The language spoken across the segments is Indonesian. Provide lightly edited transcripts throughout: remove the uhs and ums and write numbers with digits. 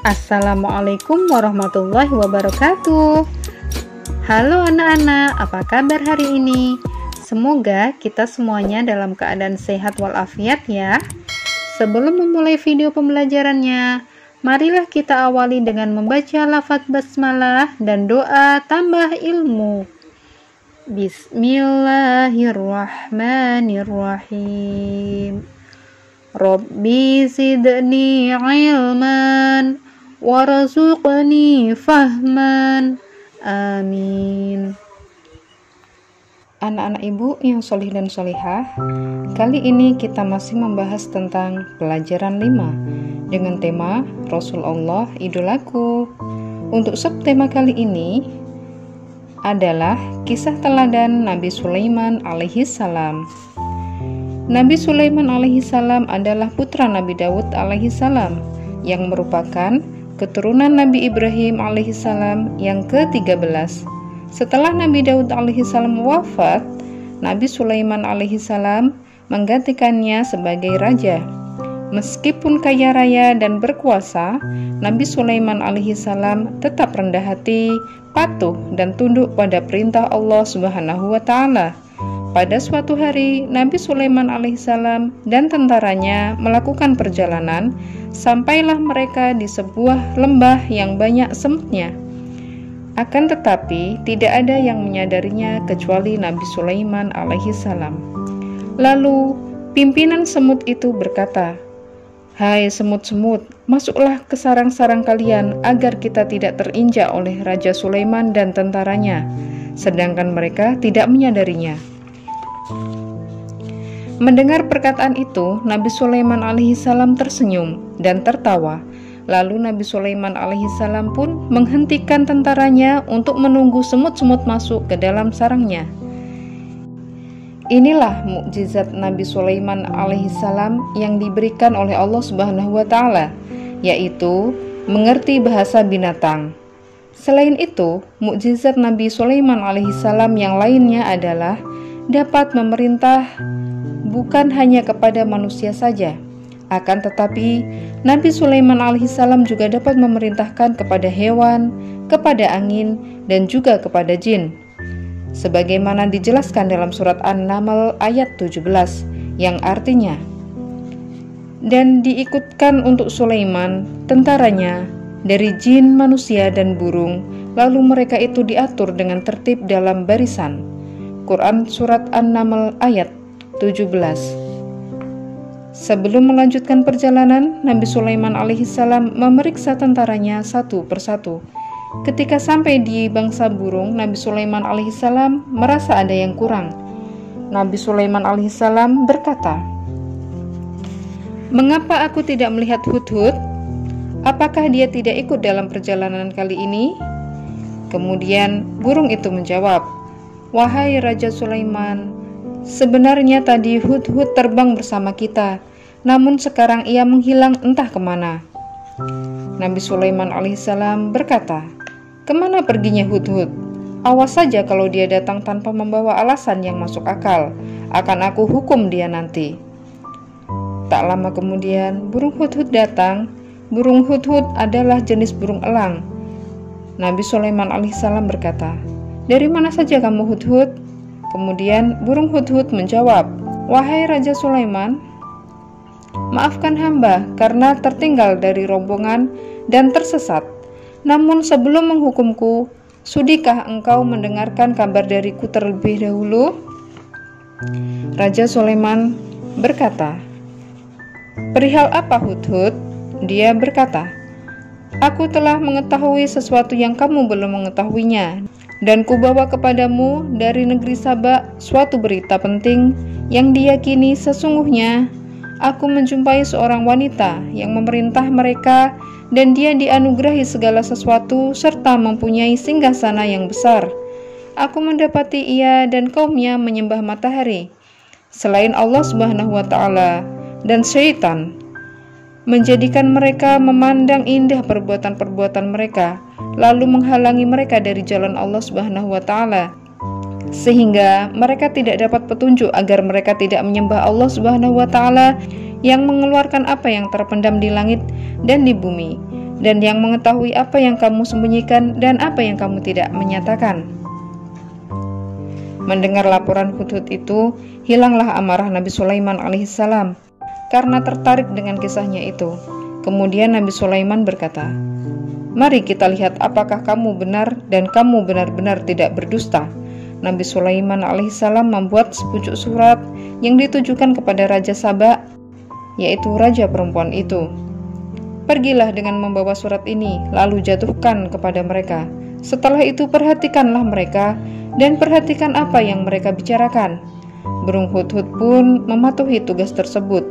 Assalamualaikum warahmatullahi wabarakatuh. Halo anak-anak, apa kabar hari ini? Semoga kita semuanya dalam keadaan sehat walafiat ya. Sebelum memulai video pembelajarannya, marilah kita awali dengan membaca lafaz basmalah dan doa tambah ilmu. Bismillahirrahmanirrahim. Rabbi zidni ilman warzuqni fahman. Amin. Anak-anak ibu yang solih dan solihah, kali ini kita masih membahas tentang pelajaran 5 dengan tema Rasulullah idolaku. Untuk subtema kali ini adalah kisah teladan Nabi Sulaiman alaihi salam. Nabi Sulaiman alaihi salam adalah putra Nabi Daud alaihi salam yang merupakan keturunan Nabi Ibrahim alaihi salam yang ke-13. Setelah Nabi Daud alaihi salam wafat, Nabi Sulaiman alaihi salam menggantikannya sebagai raja. Meskipun kaya raya dan berkuasa, Nabi Sulaiman alaihi salam tetap rendah hati, patuh dan tunduk pada perintah Allah Subhanahu wa taala. Pada suatu hari, Nabi Sulaiman alaihissalam dan tentaranya melakukan perjalanan, sampailah mereka di sebuah lembah yang banyak semutnya. Akan tetapi, tidak ada yang menyadarinya kecuali Nabi Sulaiman alaihissalam. Lalu, pimpinan semut itu berkata, "Hai semut-semut, masuklah ke sarang-sarang kalian agar kita tidak terinjak oleh Raja Sulaiman dan tentaranya." Sedangkan mereka tidak menyadarinya. Mendengar perkataan itu, Nabi Sulaiman alaihissalam tersenyum dan tertawa. Lalu Nabi Sulaiman alaihissalam pun menghentikan tentaranya untuk menunggu semut-semut masuk ke dalam sarangnya. Inilah mukjizat Nabi Sulaiman alaihissalam yang diberikan oleh Allah Subhanahu wa taala, yaitu mengerti bahasa binatang. Selain itu, mukjizat Nabi Sulaiman alaihissalam yang lainnya adalah dapat memerintah bukan hanya kepada manusia saja, akan tetapi Nabi Sulaiman alaihissalam juga dapat memerintahkan kepada hewan, kepada angin, dan juga kepada jin. Sebagaimana dijelaskan dalam surat An-Naml ayat 17, yang artinya, "Dan diikutkan untuk Sulaiman, tentaranya, dari jin, manusia, dan burung, lalu mereka itu diatur dengan tertib dalam barisan." Quran Surat An-Naml ayat 17. Sebelum melanjutkan perjalanan, Nabi Sulaiman alaihissalam memeriksa tentaranya satu persatu. Ketika sampai di bangsa burung, Nabi Sulaiman alaihissalam merasa ada yang kurang. Nabi Sulaiman alaihissalam berkata, "Mengapa aku tidak melihat hudhud? Apakah dia tidak ikut dalam perjalanan kali ini?" Kemudian burung itu menjawab, "Wahai Raja Sulaiman, sebenarnya tadi hudhud terbang bersama kita, namun sekarang ia menghilang entah kemana." Nabi Sulaiman alaihissalam berkata, "Kemana perginya hudhud? Awas saja kalau dia datang tanpa membawa alasan yang masuk akal, akan aku hukum dia nanti." Tak lama kemudian, burung hudhud datang. Burung hudhud adalah jenis burung elang. Nabi Sulaiman alaihissalam berkata, "Dari mana saja kamu hudhud?" Kemudian burung hudhud menjawab, "Wahai Raja Sulaiman, maafkan hamba karena tertinggal dari rombongan dan tersesat. Namun sebelum menghukumku, sudikah engkau mendengarkan kabar dariku terlebih dahulu?" Raja Sulaiman berkata, "Perihal apa hudhud?" Dia berkata, "Aku telah mengetahui sesuatu yang kamu belum mengetahuinya, dan kubawa kepadamu dari negeri Saba suatu berita penting yang diyakini sesungguhnya aku menjumpai seorang wanita yang memerintah mereka, dan dia dianugerahi segala sesuatu serta mempunyai singgasana yang besar. Aku mendapati ia dan kaumnya menyembah matahari selain Allah Subhanahu wa taala, dan syaitan menjadikan mereka memandang indah perbuatan-perbuatan mereka, lalu menghalangi mereka dari jalan Allah Subhanahu wa taala, sehingga mereka tidak dapat petunjuk agar mereka tidak menyembah Allah Subhanahu wa taala yang mengeluarkan apa yang terpendam di langit dan di bumi. dan yang mengetahui apa yang kamu sembunyikan dan apa yang kamu tidak menyatakan." Mendengar laporan Hudhud itu, hilanglah amarah Nabi Sulaiman alaihissalam karena tertarik dengan kisahnya itu. Kemudian Nabi Sulaiman berkata, "Mari kita lihat apakah kamu benar dan kamu benar-benar tidak berdusta." Nabi Sulaiman alaihissalam membuat sepucuk surat yang ditujukan kepada Raja Saba, yaitu raja perempuan itu. "Pergilah dengan membawa surat ini, lalu jatuhkan kepada mereka. Setelah itu perhatikanlah mereka dan perhatikan apa yang mereka bicarakan." Burung Hudhud pun mematuhi tugas tersebut.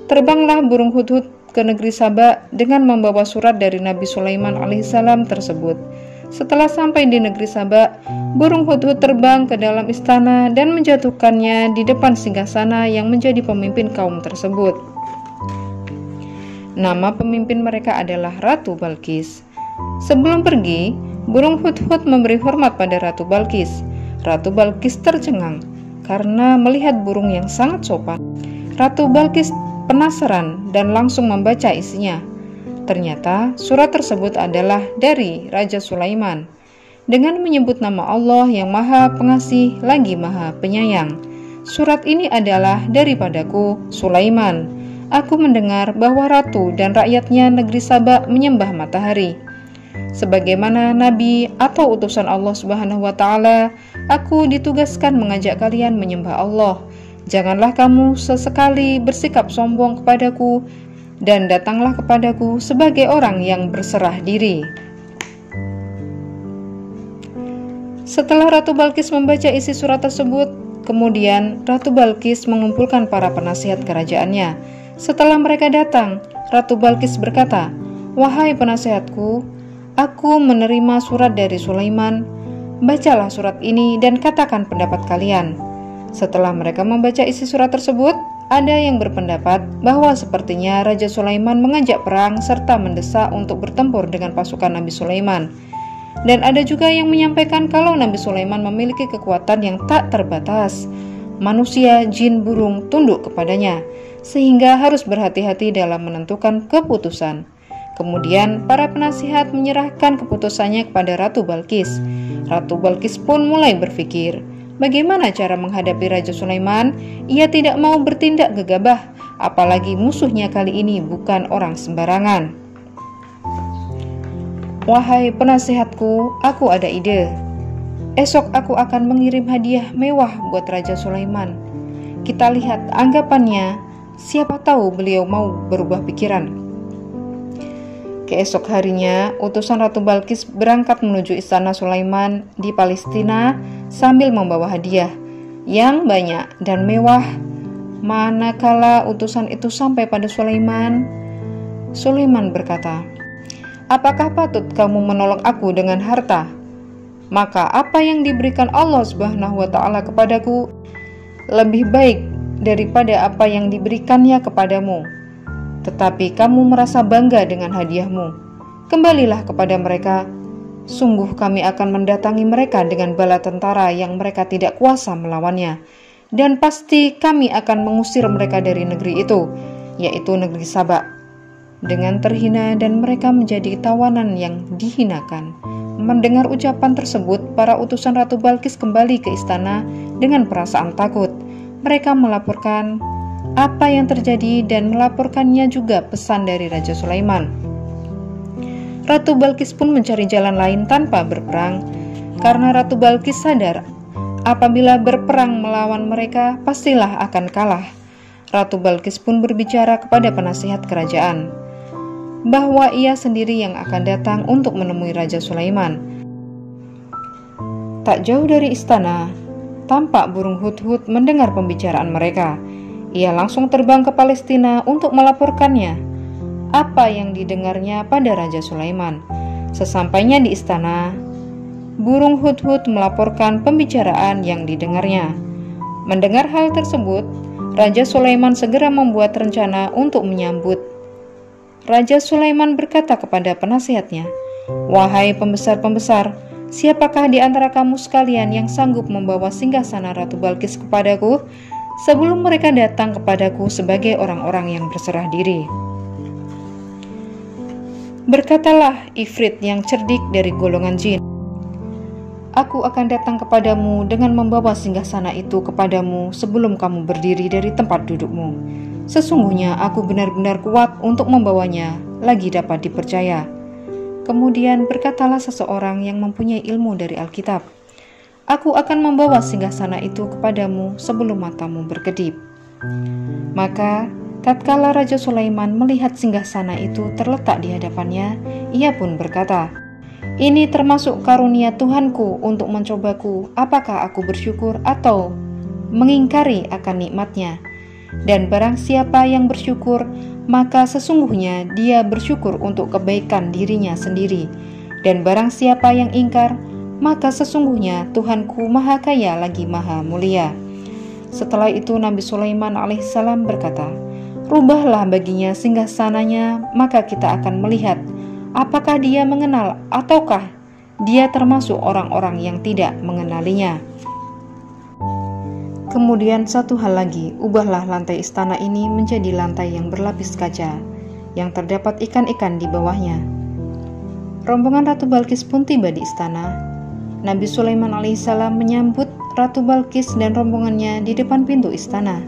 Terbanglah burung Hudhud ke negeri Saba dengan membawa surat dari Nabi Sulaiman alaihissalam tersebut. Setelah sampai di negeri Saba, burung Hudhud terbang ke dalam istana dan menjatuhkannya di depan singgasana yang menjadi pemimpin kaum tersebut. Nama pemimpin mereka adalah Ratu Balqis. Sebelum pergi, burung Hudhud memberi hormat pada Ratu Balqis. Ratu Balqis tercengang karena melihat burung yang sangat sopan. Ratu Balqis penasaran dan langsung membaca isinya. Ternyata surat tersebut adalah dari Raja Sulaiman dengan menyebut nama Allah yang Maha Pengasih lagi Maha Penyayang. "Surat ini adalah daripadaku, Sulaiman. Aku mendengar bahwa ratu dan rakyatnya negeri Saba menyembah matahari. Sebagaimana nabi atau utusan Allah Subhanahu wa taala, aku ditugaskan mengajak kalian menyembah Allah. Janganlah kamu sesekali bersikap sombong kepadaku dan datanglah kepadaku sebagai orang yang berserah diri." Setelah Ratu Balqis membaca isi surat tersebut, kemudian Ratu Balqis mengumpulkan para penasihat kerajaannya. Setelah mereka datang, Ratu Balqis berkata, "Wahai penasihatku, aku menerima surat dari Sulaiman. Bacalah surat ini dan katakan pendapat kalian." Setelah mereka membaca isi surat tersebut, ada yang berpendapat bahwa sepertinya Raja Sulaiman mengajak perang serta mendesak untuk bertempur dengan pasukan Nabi Sulaiman. Dan ada juga yang menyampaikan kalau Nabi Sulaiman memiliki kekuatan yang tak terbatas. Manusia, jin, burung tunduk kepadanya, sehingga harus berhati-hati dalam menentukan keputusan. Kemudian para penasihat menyerahkan keputusannya kepada Ratu Balqis. Ratu Balqis pun mulai berpikir, bagaimana cara menghadapi Raja Sulaiman? Ia tidak mau bertindak gegabah, apalagi musuhnya kali ini bukan orang sembarangan. "Wahai penasihatku, aku ada ide. Esok aku akan mengirim hadiah mewah buat Raja Sulaiman. Kita lihat anggapannya, siapa tahu beliau mau berubah pikiran." Keesok harinya, utusan Ratu Balqis berangkat menuju istana Sulaiman di Palestina sambil membawa hadiah yang banyak dan mewah. Manakala utusan itu sampai pada Sulaiman, Sulaiman berkata, "Apakah patut kamu menolong aku dengan harta? Maka apa yang diberikan Allah Subhanahu wa taala kepadaku lebih baik daripada apa yang diberikannya kepadamu. Tetapi kamu merasa bangga dengan hadiahmu. Kembalilah kepada mereka. Sungguh kami akan mendatangi mereka dengan bala tentara yang mereka tidak kuasa melawannya. Dan pasti kami akan mengusir mereka dari negeri itu, yaitu negeri Saba, dengan terhina dan mereka menjadi tawanan yang dihinakan." Mendengar ucapan tersebut, para utusan Ratu Balqis kembali ke istana dengan perasaan takut. Mereka melaporkan apa yang terjadi dan melaporkannya juga pesan dari Raja Sulaiman. Ratu Balqis pun mencari jalan lain tanpa berperang, karena Ratu Balqis sadar apabila berperang melawan mereka pastilah akan kalah. Ratu Balqis pun berbicara kepada penasihat kerajaan bahwa ia sendiri yang akan datang untuk menemui Raja Sulaiman. Tak jauh dari istana, tampak burung Hudhud mendengar pembicaraan mereka. Ia langsung terbang ke Palestina untuk melaporkannya apa yang didengarnya pada Raja Sulaiman. Sesampainya di istana, burung Hudhud melaporkan pembicaraan yang didengarnya. Mendengar hal tersebut, Raja Sulaiman segera membuat rencana untuk menyambut. Raja Sulaiman berkata kepada penasihatnya, "Wahai pembesar-pembesar, siapakah di antara kamu sekalian yang sanggup membawa singgasana Ratu Balqis kepadaku sebelum mereka datang kepadaku sebagai orang-orang yang berserah diri?" Berkatalah Ifrit yang cerdik dari golongan jin, "Aku akan datang kepadamu dengan membawa singgasana itu kepadamu sebelum kamu berdiri dari tempat dudukmu. Sesungguhnya aku benar-benar kuat untuk membawanya, lagi dapat dipercaya." Kemudian berkatalah seseorang yang mempunyai ilmu dari Alkitab, "Aku akan membawa singgasana itu kepadamu sebelum matamu berkedip." Maka tatkala Raja Sulaiman melihat singgasana itu terletak di hadapannya, ia pun berkata, "Ini termasuk karunia Tuhanku untuk mencobaku apakah aku bersyukur atau mengingkari akan nikmatnya. Dan barang siapa yang bersyukur, maka sesungguhnya dia bersyukur untuk kebaikan dirinya sendiri. Dan barang siapa yang ingkar, maka sesungguhnya Tuhanku maha kaya lagi maha mulia." Setelah itu Nabi Sulaiman alaihissalam berkata, "Rubahlah baginya singgasananya, maka kita akan melihat apakah dia mengenal ataukah dia termasuk orang-orang yang tidak mengenalinya." Kemudian satu hal lagi, ubahlah lantai istana ini menjadi lantai yang berlapis kaca, yang terdapat ikan-ikan di bawahnya. Rombongan Ratu Balkis pun tiba di istana. Nabi Sulaiman alaihissalam menyambut Ratu Balkis dan rombongannya di depan pintu istana.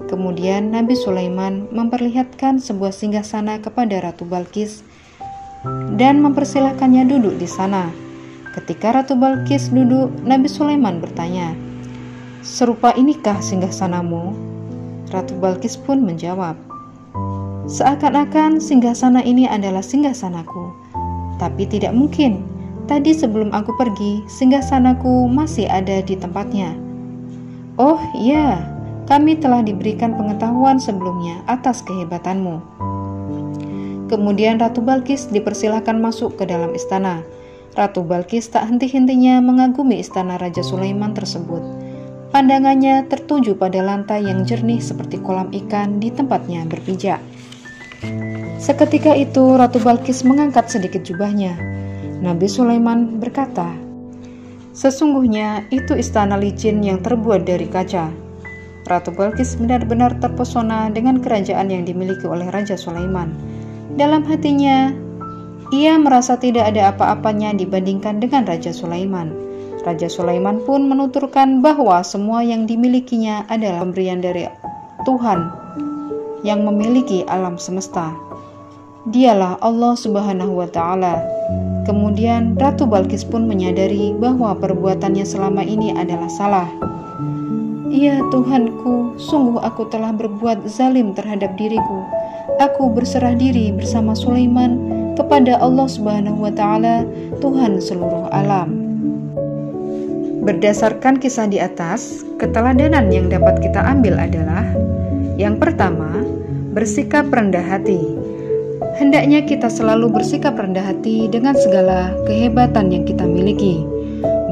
Kemudian Nabi Sulaiman memperlihatkan sebuah singgasana kepada Ratu Balkis dan mempersilahkannya duduk di sana. Ketika Ratu Balkis duduk, Nabi Sulaiman bertanya, "Serupa inikah singgasanamu?" Ratu Balkis pun menjawab, "Seakan-akan singgasana ini adalah singgasanaku, tapi tidak mungkin. Tadi sebelum aku pergi, singgasanaku masih ada di tempatnya." "Oh iya, kami telah diberikan pengetahuan sebelumnya atas kehebatanmu." Kemudian Ratu Balkis dipersilahkan masuk ke dalam istana. Ratu Balkis tak henti-hentinya mengagumi istana Raja Sulaiman tersebut. Pandangannya tertuju pada lantai yang jernih seperti kolam ikan di tempatnya berpijak. Seketika itu Ratu Balkis mengangkat sedikit jubahnya. Nabi Sulaiman berkata, "Sesungguhnya itu istana licin yang terbuat dari kaca." Ratu Balkis benar-benar terpesona dengan kerajaan yang dimiliki oleh Raja Sulaiman. Dalam hatinya, ia merasa tidak ada apa-apanya dibandingkan dengan Raja Sulaiman. Raja Sulaiman pun menuturkan bahwa semua yang dimilikinya adalah pemberian dari Tuhan yang memiliki alam semesta. Dialah Allah Subhanahu wa Ta'ala. Kemudian Ratu Balkis pun menyadari bahwa perbuatannya selama ini adalah salah. "Ya Tuhanku, sungguh aku telah berbuat zalim terhadap diriku. Aku berserah diri bersama Sulaiman kepada Allah Subhanahu wa Ta'ala, Tuhan seluruh alam." Berdasarkan kisah di atas, keteladanan yang dapat kita ambil adalah: yang pertama, bersikap rendah hati. Hendaknya kita selalu bersikap rendah hati dengan segala kehebatan yang kita miliki,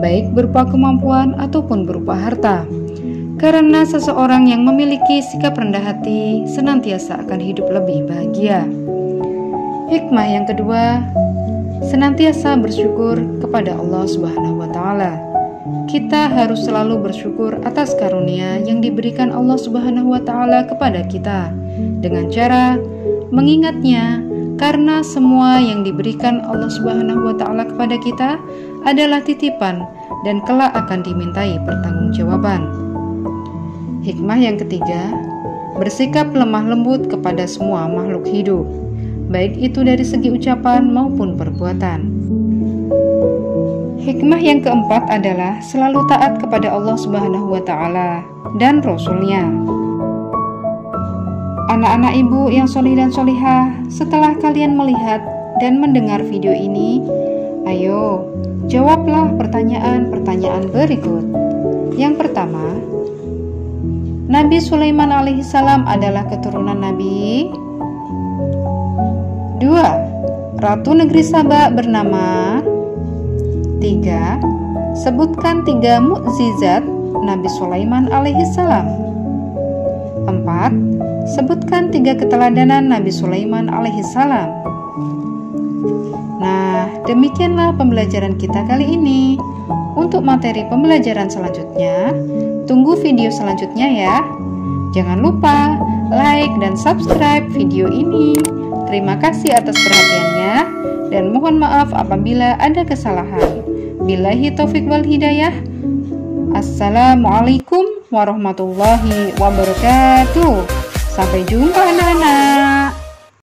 baik berupa kemampuan ataupun berupa harta. Karena seseorang yang memiliki sikap rendah hati senantiasa akan hidup lebih bahagia. Hikmah yang kedua, senantiasa bersyukur kepada Allah Subhanahu wa Ta'ala. Kita harus selalu bersyukur atas karunia yang diberikan Allah Subhanahu wa Ta'ala kepada kita dengan cara mengingatnya, karena semua yang diberikan Allah Subhanahu wa Ta'ala kepada kita adalah titipan dan kelak akan dimintai pertanggungjawaban. Hikmah yang ketiga, bersikap lemah lembut kepada semua makhluk hidup, baik itu dari segi ucapan maupun perbuatan. Hikmah yang keempat adalah selalu taat kepada Allah Subhanahu wa Ta'ala dan Rasul-Nya. Anak-anak ibu yang solih dan solihah, setelah kalian melihat dan mendengar video ini, ayo jawablah pertanyaan-pertanyaan berikut. Yang pertama, Nabi Sulaiman alaihissalam adalah keturunan Nabi. 2. Ratu negeri Saba bernama. 3. Sebutkan 3 mukjizat Nabi Sulaiman alaihissalam. 4. Sebutkan 3 keteladanan Nabi Sulaiman alaihissalam. Nah, demikianlah pembelajaran kita kali ini. Untuk materi pembelajaran selanjutnya, tunggu video selanjutnya ya. Jangan lupa like dan subscribe video ini. Terima kasih atas perhatiannya. dan mohon maaf apabila ada kesalahan. Billahi taufik wal hidayah. Assalamualaikum warahmatullahi wabarakatuh. Sampai jumpa anak-anak.